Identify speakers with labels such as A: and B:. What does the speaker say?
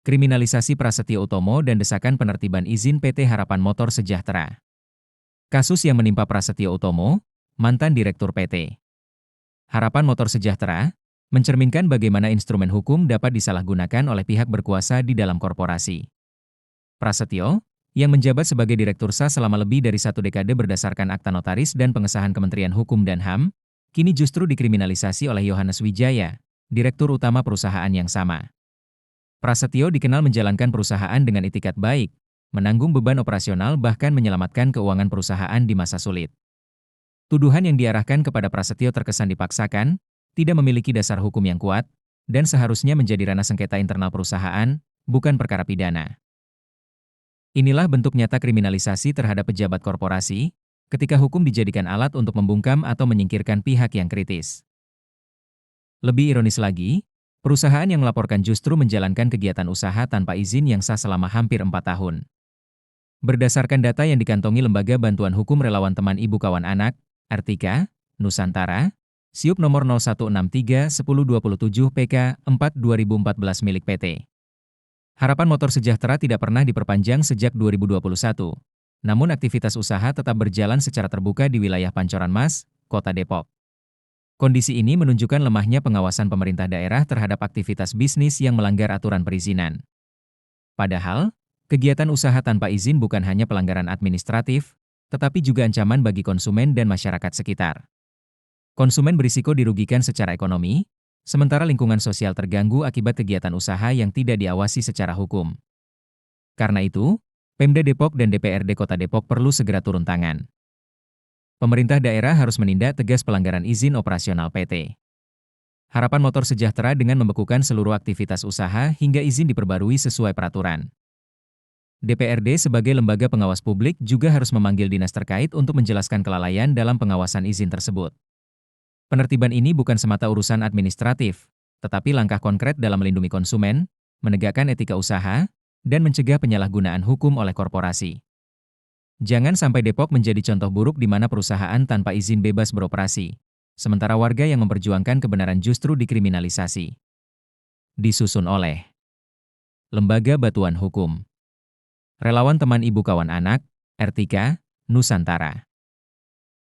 A: Kriminalisasi Prasetyo Utomo dan desakan penertiban izin PT Harapan Motor Sejahtera. Kasus yang menimpa Prasetyo Utomo, mantan Direktur PT Harapan Motor Sejahtera, mencerminkan bagaimana instrumen hukum dapat disalahgunakan oleh pihak berkuasa di dalam korporasi. Prasetyo, yang menjabat sebagai Direktur SA selama lebih dari 1 dekade berdasarkan akta notaris dan pengesahan Kementerian Hukum dan HAM, kini justru dikriminalisasi oleh Yohanes Wijaya, Direktur Utama perusahaan yang sama. Prasetyo dikenal menjalankan perusahaan dengan itikat baik, menanggung beban operasional bahkan menyelamatkan keuangan perusahaan di masa sulit. Tuduhan yang diarahkan kepada Prasetyo terkesan dipaksakan, tidak memiliki dasar hukum yang kuat, dan seharusnya menjadi ranah sengketa internal perusahaan, bukan perkara pidana. Inilah bentuk nyata kriminalisasi terhadap pejabat korporasi, ketika hukum dijadikan alat untuk membungkam atau menyingkirkan pihak yang kritis. Lebih ironis lagi, perusahaan yang melaporkan justru menjalankan kegiatan usaha tanpa izin yang sah selama hampir 4 tahun. Berdasarkan data yang dikantongi Lembaga Bantuan Hukum Relawan Teman Ibu Kawan Anak, Artika, Nusantara, SIUP nomor 0163-1027-PK-4/2014 milik PT Harapan Motor Sejahtera tidak pernah diperpanjang sejak 2021. Namun aktivitas usaha tetap berjalan secara terbuka di wilayah Pancoran Mas, Kota Depok. Kondisi ini menunjukkan lemahnya pengawasan pemerintah daerah terhadap aktivitas bisnis yang melanggar aturan perizinan. Padahal, kegiatan usaha tanpa izin bukan hanya pelanggaran administratif, tetapi juga ancaman bagi konsumen dan masyarakat sekitar. Konsumen berisiko dirugikan secara ekonomi, sementara lingkungan sosial terganggu akibat kegiatan usaha yang tidak diawasi secara hukum. Karena itu, Pemda Depok dan DPRD Kota Depok perlu segera turun tangan. Pemerintah daerah harus menindak tegas pelanggaran izin operasional PT Harapan Motor Sejahtera dengan membekukan seluruh aktivitas usaha hingga izin diperbarui sesuai peraturan. DPRD sebagai lembaga pengawas publik juga harus memanggil dinas terkait untuk menjelaskan kelalaian dalam pengawasan izin tersebut. Penertiban ini bukan semata urusan administratif, tetapi langkah konkret dalam melindungi konsumen, menegakkan etika usaha, dan mencegah penyalahgunaan hukum oleh korporasi. Jangan sampai Depok menjadi contoh buruk di mana perusahaan tanpa izin bebas beroperasi, sementara warga yang memperjuangkan kebenaran justru dikriminalisasi. Disusun oleh Lembaga Bantuan Hukum Relawan Teman Ibu Kawan Anak, Artika, Nusantara.